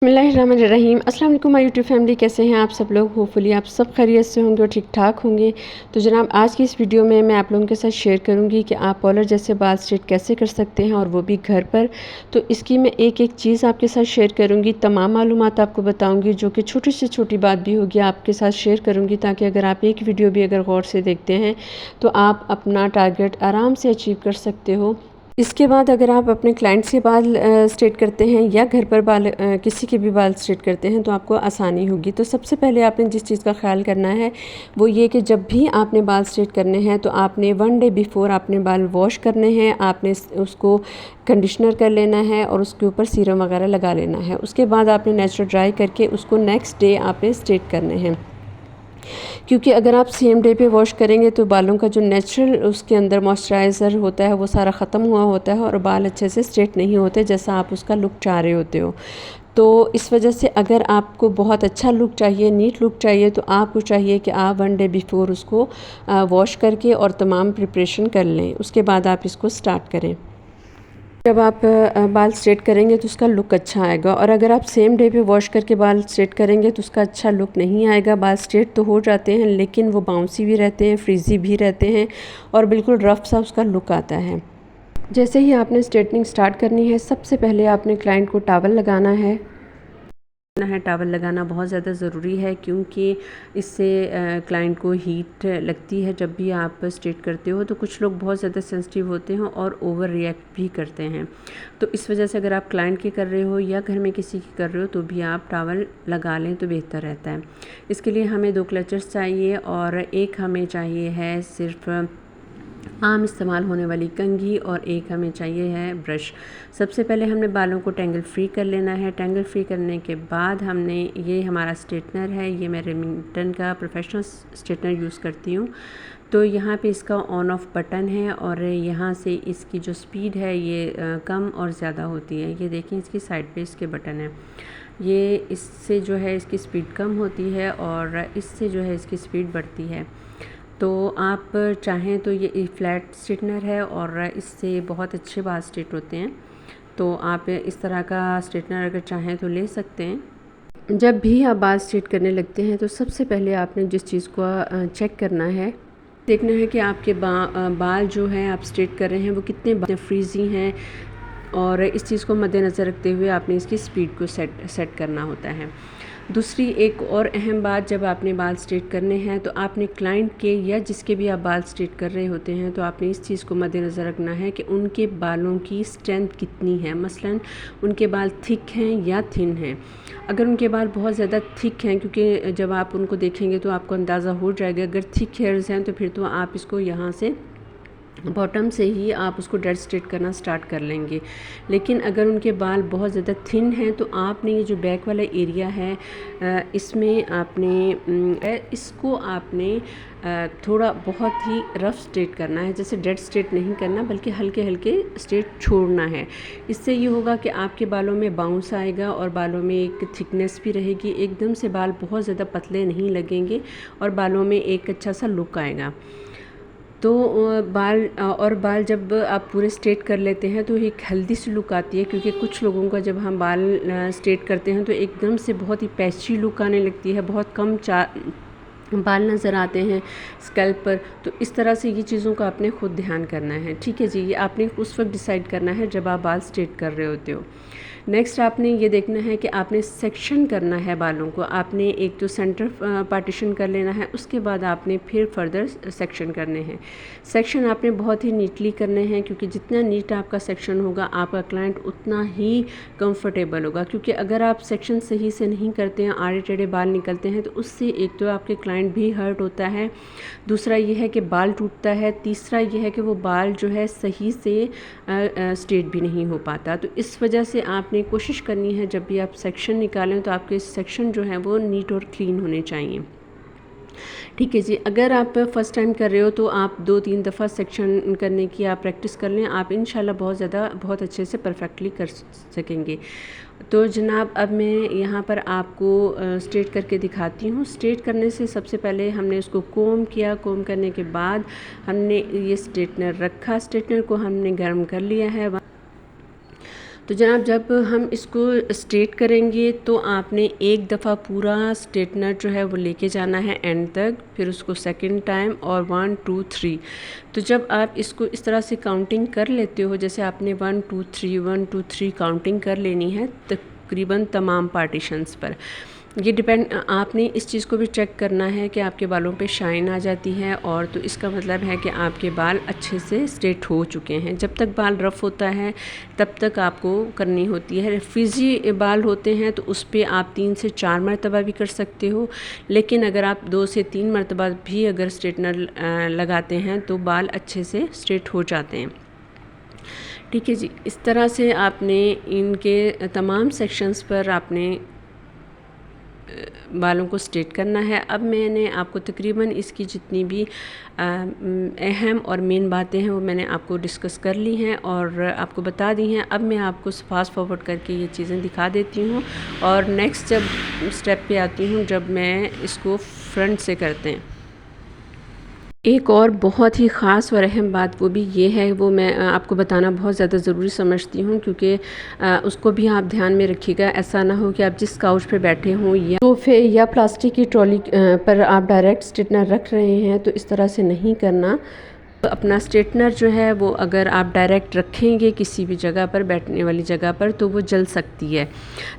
बिस्मिल्लाहिर्रहमानिर्रहीम। अस्सलाम वालेकुम माय यूट्यूब फैमिली, कैसे हैं आप सब लोग। होपफुली आप सब खैरियत से होंगे और ठीक ठाक होंगे। तो जनाब, आज की इस वीडियो में मैं आप लोगों के साथ शेयर करूंगी कि आप पॉलर जैसे बाल स्ट्रेट कैसे कर सकते हैं और वो भी घर पर। तो इसकी मैं एक एक चीज़ आपके साथ शेयर करूंगी, तमाम मालूमात आपको बताऊंगी, जो कि छोटी से छोटी बात भी होगी आपके साथ शेयर करूँगी, ताकि अगर आप एक वीडियो भी अगर गौर से देखते हैं तो आप अपना टारगेट आराम से अचीव कर सकते हो। इसके बाद अगर आप अपने क्लाइंट से बाल स्ट्रेट करते हैं या घर पर बाल किसी के भी बाल स्ट्रेट करते हैं तो आपको आसानी होगी। तो सबसे पहले आपने जिस चीज़ का ख्याल करना है वो ये कि जब भी आपने बाल स्ट्रेट करने हैं तो आपने 1 डे बिफ़ोर आपने बाल वॉश करने हैं। आपने उसको कंडीशनर कर लेना है और उसके ऊपर सीरम वगैरह लगा लेना है। उसके बाद आपने नेचुरल ड्राई करके उसको नेक्स्ट डे आपने स्ट्रेट करने हैं, क्योंकि अगर आप सेम डे पे वॉश करेंगे तो बालों का जो नेचुरल उसके अंदर मॉइस्चराइज़र होता है वो सारा ख़त्म हुआ होता है और बाल अच्छे से स्ट्रेट नहीं होते जैसा आप उसका लुक चाह रहे होते हो। तो इस वजह से अगर आपको बहुत अच्छा लुक चाहिए, नीट लुक चाहिए, तो आपको चाहिए कि आप 1 डे बिफ़ोर उसको वॉश करके और तमाम प्रिपरेशन कर लें। उसके बाद आप इसको स्टार्ट करें। जब आप बाल स्ट्रेट करेंगे तो उसका लुक अच्छा आएगा, और अगर आप सेम डे पे वॉश करके बाल स्ट्रेट करेंगे तो उसका अच्छा लुक नहीं आएगा। बाल स्ट्रेट तो हो जाते हैं लेकिन वो बाउंसी भी रहते हैं, फ्रीज़ी भी रहते हैं और बिल्कुल रफ सा उसका लुक आता है। जैसे ही आपने स्ट्रेटनिंग स्टार्ट करनी है, सबसे पहले आपने क्लाइंट को टॉवल लगाना है। टॉवल लगाना बहुत ज़्यादा ज़रूरी है, क्योंकि इससे क्लाइंट को हीट लगती है जब भी आप स्ट्रेट करते हो। तो कुछ लोग बहुत ज़्यादा सेंसिटिव होते हैं और ओवर रिएक्ट भी करते हैं। तो इस वजह से अगर आप क्लाइंट की कर रहे हो या घर में किसी की कर रहे हो तो भी आप टॉवल लगा लें तो बेहतर रहता है। इसके लिए हमें 2 क्लचर्स चाहिए और एक हमें चाहिए है सिर्फ आम इस्तेमाल होने वाली कंघी, और एक हमें चाहिए है ब्रश। सबसे पहले हमने बालों को टेंगल फ्री कर लेना है। टेंगल फ्री करने के बाद हमने, ये हमारा स्ट्रेटनर है, ये मैं रेमिंगटन का प्रोफेशनल स्ट्रेटनर यूज़ करती हूँ। तो यहाँ पे इसका ऑन ऑफ बटन है और यहाँ से इसकी जो स्पीड है ये कम और ज़्यादा होती है। ये देखें, इसकी साइड पे इसके बटन है। ये इससे जो है इसकी स्पीड कम होती है और इससे जो है इसकी स्पीड बढ़ती है। तो आप चाहें तो ये फ्लैट स्ट्रेटनर है और इससे बहुत अच्छे बाल स्ट्रेट होते हैं। तो आप इस तरह का स्ट्रेटनर अगर चाहें तो ले सकते हैं। जब भी आप बाल स्ट्रेट करने लगते हैं तो सबसे पहले आपने जिस चीज़ को चेक करना है, देखना है कि आपके बाल जो हैं आप स्ट्रेट कर रहे हैं वो कितने फ्रीज़ी हैं, और इस चीज़ को मद्देनज़र रखते हुए आपने इसकी स्पीड को सेट करना होता है। दूसरी एक और अहम बात, जब आपने बाल स्ट्रेट करने हैं तो आपने क्लाइंट के या जिसके भी आप बाल स्ट्रेट कर रहे होते हैं तो आपने इस चीज़ को मद्देनज़र रखना है कि उनके बालों की स्ट्रेंथ कितनी है। मसलन उनके बाल थिक हैं या थिन हैं। अगर उनके बाल बहुत ज़्यादा थिक हैं, क्योंकि जब आप उनको देखेंगे तो आपको अंदाज़ा हो जाएगा, अगर थिक हेयर्स हैं तो फिर तो आप इसको यहाँ से बॉटम से ही आप उसको डेड स्ट्रेट करना स्टार्ट कर लेंगे। लेकिन अगर उनके बाल बहुत ज़्यादा थिन हैं तो आपने ये जो बैक वाला एरिया है इसमें आपने इसको आपने थोड़ा बहुत ही रफ़ स्ट्रेट करना है। जैसे डेड स्ट्रेट नहीं करना, बल्कि हल्के हल्के स्ट्रेट छोड़ना है। इससे ये होगा कि आपके बालों में बाउंस आएगा और बालों में एक थिकनेस भी रहेगी। एकदम से बाल बहुत ज़्यादा पतले नहीं लगेंगे और बालों में एक अच्छा सा लुक आएगा। तो बाल जब आप पूरे स्ट्रेट कर लेते हैं तो एक हेल्दी सी लुक आती है, क्योंकि कुछ लोगों का जब हम बाल स्ट्रेट करते हैं तो एकदम से बहुत ही पैची लुक आने लगती है, बहुत कम बाल नज़र आते हैं स्कैल्प पर। तो इस तरह से ये चीज़ों का आपने खुद ध्यान करना है, ठीक है जी। ये आपने उस वक्त डिसाइड करना है जब आप बाल स्ट्रेट कर रहे होते हो। नेक्स्ट आपने ये देखना है कि आपने सेक्शन करना है बालों को। आपने एक तो सेंटर पार्टीशन कर लेना है, उसके बाद आपने फिर फर्दर सेक्शन करने हैं। सेक्शन आपने बहुत ही नीटली करने हैं, क्योंकि जितना नीट आपका सेक्शन होगा आपका क्लाइंट उतना ही कंफर्टेबल होगा। क्योंकि अगर आप सेक्शन सही से नहीं करते हैं, आड़े टेढ़े बाल निकलते हैं, तो उससे एक तो आपके क्लाइंट भी हर्ट होता है, दूसरा ये है कि बाल टूटता है, तीसरा ये है कि वो बाल जो है सही से स्ट्रेट भी नहीं हो पाता। तो इस वजह से आपने कोशिश करनी है जब भी आप सेक्शन निकालें तो आपके सेक्शन जो है वो नीट और क्लीन होने चाहिए, ठीक है जी। अगर आप फ़र्स्ट टाइम कर रहे हो तो आप 2-3 दफ़ा सेक्शन करने की आप प्रैक्टिस कर लें, आप इंशाल्लाह बहुत अच्छे से परफेक्टली कर सकेंगे। तो जनाब, अब मैं यहाँ पर आपको स्ट्रेट करके दिखाती हूँ। स्ट्रेट करने से सबसे पहले हमने उसको कोम किया। कोम करने के बाद हमने ये स्ट्रेटनर रखा, स्ट्रेटनर को हमने गर्म कर लिया है। तो जनाब जब हम इसको स्ट्रेट करेंगे तो आपने एक दफ़ा पूरा स्ट्रेटनर जो है वो लेके जाना है एंड तक, फिर उसको सेकंड टाइम और 1 2 3। तो जब आप इसको इस तरह से काउंटिंग कर लेते हो, जैसे आपने 1 2 3 1 2 3 काउंटिंग कर लेनी है तकरीबन तमाम पार्टीशंस पर। ये डिपेंड, आपने इस चीज़ को भी चेक करना है कि आपके बालों पे शाइन आ जाती है, और तो इसका मतलब है कि आपके बाल अच्छे से स्ट्रेट हो चुके हैं। जब तक बाल रफ़ होता है तब तक आपको करनी होती है। फ्रिजी बाल होते हैं तो उस पर आप 3 से 4 मरतबा भी कर सकते हो, लेकिन अगर आप 2 से 3 मरतबा भी अगर स्ट्रेटनर लगाते हैं तो बाल अच्छे से स्ट्रेट हो जाते हैं। ठीक है जी, इस तरह से आपने इनके तमाम सेक्शंस पर आपने बालों को स्ट्रेट करना है। अब मैंने आपको तकरीबन इसकी जितनी भी अहम और मेन बातें हैं वो मैंने आपको डिस्कस कर ली हैं और आपको बता दी हैं। अब मैं आपको फास्ट फॉरवर्ड करके ये चीज़ें दिखा देती हूँ और नेक्स्ट जब स्टेप पे आती हूँ, जब मैं इसको फ्रंट से करते हैं। एक और बहुत ही ख़ास और अहम बात वो भी ये है, वो मैं आपको बताना बहुत ज़्यादा ज़रूरी समझती हूँ, क्योंकि उसको भी आप ध्यान में रखिएगा। ऐसा ना हो कि आप जिस काउच पे बैठे हों या सोफे या प्लास्टिक की ट्रॉली पर आप डायरेक्ट स्ट्रेटनर रख रहे हैं, तो इस तरह से नहीं करना। तो अपना स्ट्रेटनर जो है वो अगर आप डायरेक्ट रखेंगे किसी भी जगह पर, बैठने वाली जगह पर, तो वो जल सकती है।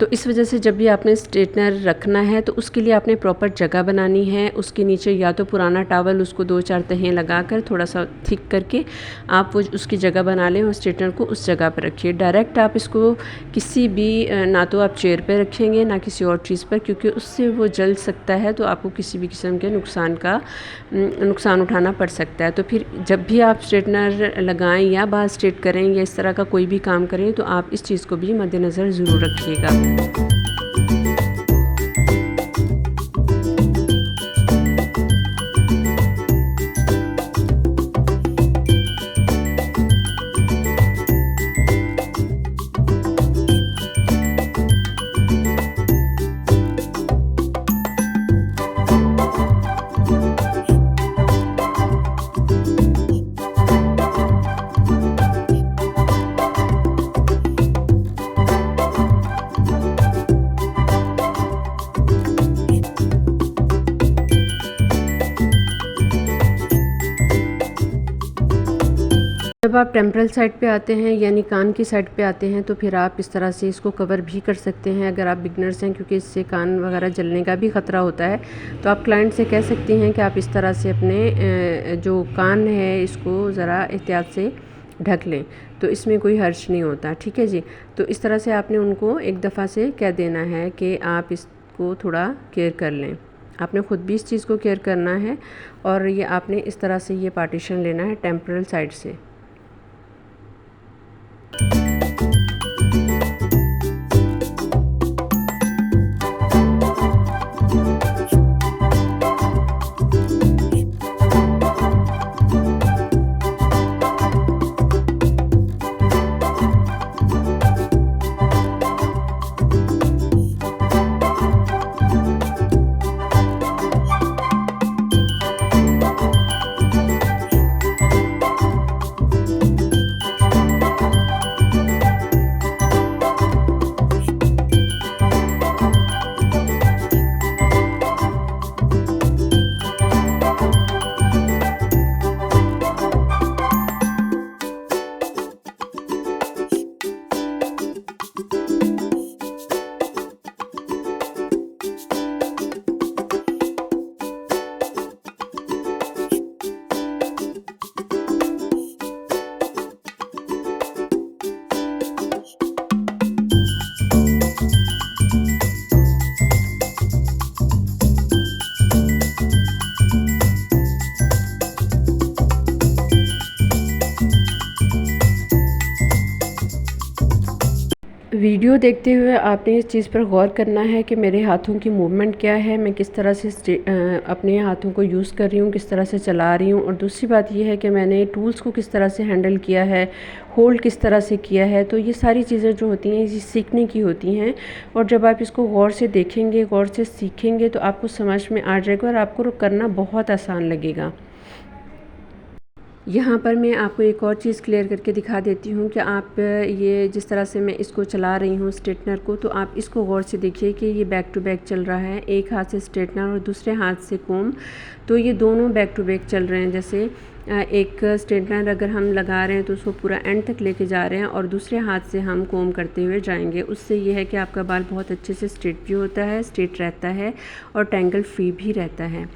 तो इस वजह से जब भी आपने स्ट्रेटनर रखना है तो उसके लिए आपने प्रॉपर जगह बनानी है। उसके नीचे या तो पुराना टॉवल, उसको 2-4 तहें लगाकर थोड़ा सा थिक करके आप वो उसकी जगह बना लें और स्ट्रेटनर को उस जगह पर रखिए। डायरेक्ट आप इसको किसी भी, ना तो आप चेयर पर रखेंगे ना किसी और चीज़ पर, क्योंकि उससे वो जल सकता है, तो आपको किसी भी किस्म के नुकसान उठाना पड़ सकता है। तो फिर जब भी आप स्ट्रेटनर लगाएं या बाल स्ट्रेट करें या इस तरह का कोई भी काम करें, तो आप इस चीज़ को भी मद्देनज़र ज़रूर रखिएगा। जब आप टेम्परल साइड पे आते हैं यानी कान की साइड पे आते हैं, तो फिर आप इस तरह से इसको कवर भी कर सकते हैं अगर आप बिगनर्स हैं, क्योंकि इससे कान वगैरह जलने का भी ख़तरा होता है। तो आप क्लाइंट से कह सकती हैं कि आप इस तरह से अपने जो कान है इसको ज़रा एहतियात से ढक लें, तो इसमें कोई हर्ज नहीं होता। ठीक है जी, तो इस तरह से आपने उनको एक दफ़ा से कह देना है कि आप इसको थोड़ा केयर कर लें। आपने ख़ुद भी इस चीज़ को केयर करना है, और ये आपने इस तरह से ये पार्टीशन लेना है टेम्परल साइड से। वीडियो देखते हुए आपने इस चीज़ पर गौर करना है कि मेरे हाथों की मूवमेंट क्या है, मैं किस तरह से अपने हाथों को यूज़ कर रही हूँ, किस तरह से चला रही हूँ। और दूसरी बात यह है कि मैंने टूल्स को किस तरह से हैंडल किया है, होल्ड किस तरह से किया है। तो ये सारी चीज़ें जो होती हैं ये सीखने की होती हैं, और जब आप इसको गौर से देखेंगे, गौर से सीखेंगे, तो आपको समझ में आ जाएगा और आपको करना बहुत आसान लगेगा। यहाँ पर मैं आपको एक और चीज़ क्लियर करके दिखा देती हूँ कि आप ये जिस तरह से मैं इसको चला रही हूँ स्ट्रेटनर को, तो आप इसको गौर से देखिए कि ये बैक टू बैक चल रहा है, एक हाथ से स्ट्रेटनर और दूसरे हाथ से कोम, तो ये दोनों बैक टू बैक चल रहे हैं। जैसे एक स्ट्रेटनर अगर हम लगा रहे हैं तो उसको पूरा एंड तक लेके जा रहे हैं और दूसरे हाथ से हम कोम करते हुए जाएंगे। उससे ये है कि आपका बाल बहुत अच्छे से स्ट्रेट भी होता है, स्ट्रेट रहता है और टैंगल फ्री भी रहता है।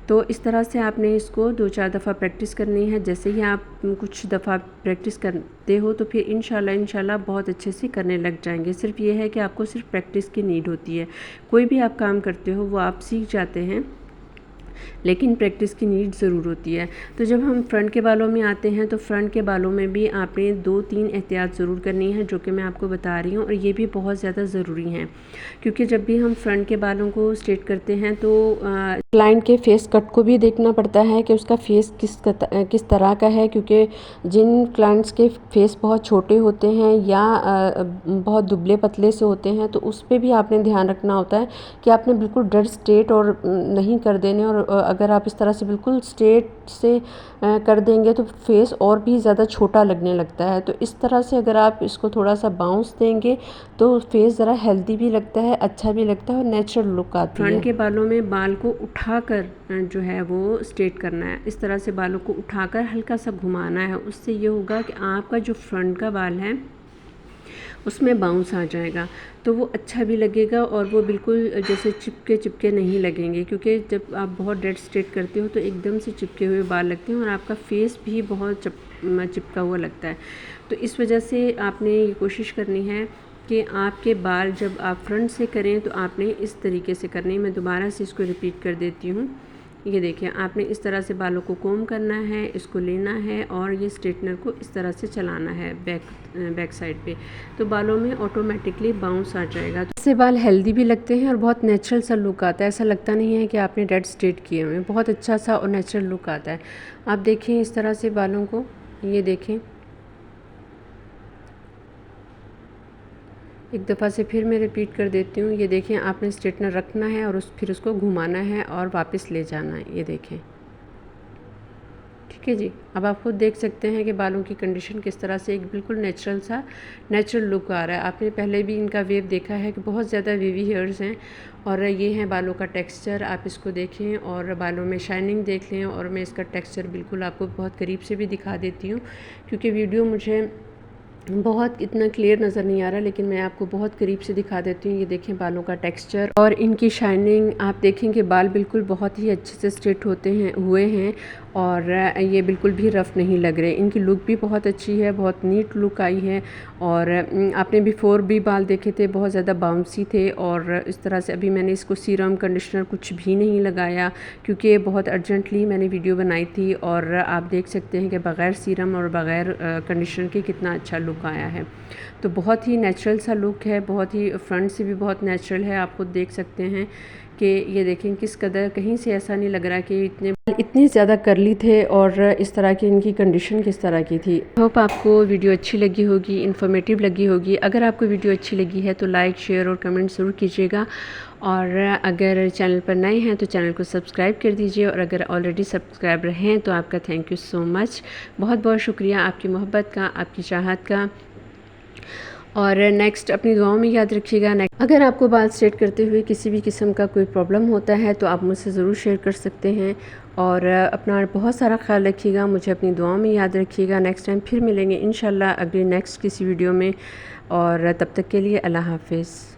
तो इस तरह से आपने इसको 2-4 दफ़ा प्रैक्टिस करनी है। जैसे ही आप कुछ दफ़ा प्रैक्टिस करते हो तो फिर इंशाल्लाह बहुत अच्छे से करने लग जाएंगे। सिर्फ ये है कि आपको सिर्फ प्रैक्टिस की नीड होती है। कोई भी आप काम करते हो वो आप सीख जाते हैं, लेकिन प्रैक्टिस की नीड ज़रूर होती है। तो जब हम फ्रंट के बालों में आते हैं तो फ्रंट के बालों में भी आपने 2-3 एहतियात ज़रूर करनी है, जो कि मैं आपको बता रही हूँ, और ये भी बहुत ज़्यादा ज़रूरी हैं। क्योंकि जब भी हम फ्रंट के बालों को स्ट्रेट करते हैं तो क्लाइंट के फेस कट को भी देखना पड़ता है कि उसका फेस किस तरह का है। क्योंकि जिन क्लाइंट्स के फेस बहुत छोटे होते हैं या बहुत दुबले पतले से होते हैं, तो उस पर भी आपने ध्यान रखना होता है कि आपने बिल्कुल डेड स्ट्रेट और नहीं कर देने, और अगर आप इस तरह से बिल्कुल स्ट्रेट से कर देंगे तो फेस और भी ज़्यादा छोटा लगने लगता है। तो इस तरह से अगर आप इसको थोड़ा सा बाउंस देंगे तो फेस ज़रा हेल्दी भी लगता है, अच्छा भी लगता है और नेचुरल लुक आती है। फ्रंट के बालों में बाल को उठाकर जो है वो स्ट्रेट करना है। इस तरह से बालों को उठाकर हल्का सा घुमाना है। उससे ये होगा कि आपका जो फ्रंट का बाल है उसमें बाउंस आ जाएगा, तो वो अच्छा भी लगेगा और वो बिल्कुल जैसे चिपके नहीं लगेंगे। क्योंकि जब आप बहुत डेड स्ट्रेट करते हो तो एकदम से चिपके हुए बाल लगते हैं और आपका फेस भी बहुत चिपका हुआ लगता है। तो इस वजह से आपने ये कोशिश करनी है कि आपके बाल जब आप फ्रंट से करें तो आपने इस तरीके से करने। मैं दोबारा से इसको रिपीट कर देती हूँ। ये देखिए, आपने इस तरह से बालों को कोम करना है, इसको लेना है और ये स्ट्रेटनर को इस तरह से चलाना है बैक साइड पे, तो बालों में ऑटोमेटिकली बाउंस आ जाएगा। तो इससे बाल हेल्दी भी लगते हैं और बहुत नेचुरल सा लुक आता है। ऐसा लगता नहीं है कि आपने डेड स्ट्रेट किए हुए हैं, बहुत अच्छा सा और नेचुरल लुक आता है। आप देखें इस तरह से बालों को, ये देखें, एक दफ़ा से फिर मैं रिपीट कर देती हूँ। ये देखें, आपने स्ट्रेटनर रखना है और फिर उसको घुमाना है और वापस ले जाना है। ये देखें, ठीक है जी। अब आप खुद देख सकते हैं कि बालों की कंडीशन किस तरह से एक बिल्कुल नेचुरल लुक आ रहा है। आपने पहले भी इनका वेव देखा है कि बहुत ज़्यादा वेवी हेयर्स हैं, और ये हैं बालों का टेक्सचर। आप इसको देखें और बालों में शाइनिंग देख लें, और मैं इसका टेक्सचर बिल्कुल आपको बहुत करीब से भी दिखा देती हूँ, क्योंकि वीडियो मुझे बहुत इतना क्लियर नज़र नहीं आ रहा, लेकिन मैं आपको बहुत करीब से दिखा देती हूँ। ये देखें बालों का टेक्सचर और इनकी शाइनिंग। आप देखें कि बाल बिल्कुल बहुत ही अच्छे से स्ट्रेट हुए हैं और ये बिल्कुल भी रफ़ नहीं लग रहे। इनकी लुक भी बहुत अच्छी है, बहुत नीट लुक आई है। और आपने बिफ़ोर भी बाल देखे थे, बहुत ज़्यादा बाउंसी थे, और इस तरह से अभी मैंने इसको सीरम कंडीशनर कुछ भी नहीं लगाया, क्योंकि बहुत अर्जेंटली मैंने वीडियो बनाई थी। और आप देख सकते हैं कि बग़ैर सीरम और बग़ैर कंडीशनर के कितना अच्छा लुक आया है। तो बहुत ही नेचुरल सा लुक है, बहुत ही फ्रंट से भी बहुत नेचुरल है। आप खुद देख सकते हैं कि ये देखें किस कदर, कहीं से ऐसा नहीं लग रहा कि इतने ज़्यादा करली थे और इस तरह की इनकी कंडीशन किस तरह की थी। होप आपको वीडियो अच्छी लगी होगी, इन्फॉर्मेटिव लगी होगी। अगर आपको वीडियो अच्छी लगी है तो लाइक, शेयर और कमेंट ज़रूर कीजिएगा, और अगर चैनल पर नए हैं तो चैनल को सब्सक्राइब कर दीजिए, और अगर ऑलरेडी सब्सक्राइबर हैं तो आपका थैंक यू सो मच, बहुत बहुत शुक्रिया आपकी मोहब्बत का, आपकी चाहत का। और नेक्स्ट अपनी दुआओं में याद रखिएगा। अगर आपको बाल स्ट्रेट करते हुए किसी भी किस्म का कोई प्रॉब्लम होता है तो आप मुझसे ज़रूर शेयर कर सकते हैं, और अपना बहुत सारा ख्याल रखिएगा, मुझे अपनी दुआओं में याद रखिएगा। नेक्स्ट टाइम फिर मिलेंगे इंशाल्लाह अगली नेक्स्ट किसी वीडियो में, और तब तक के लिए अल्लाह हाफ़िज़।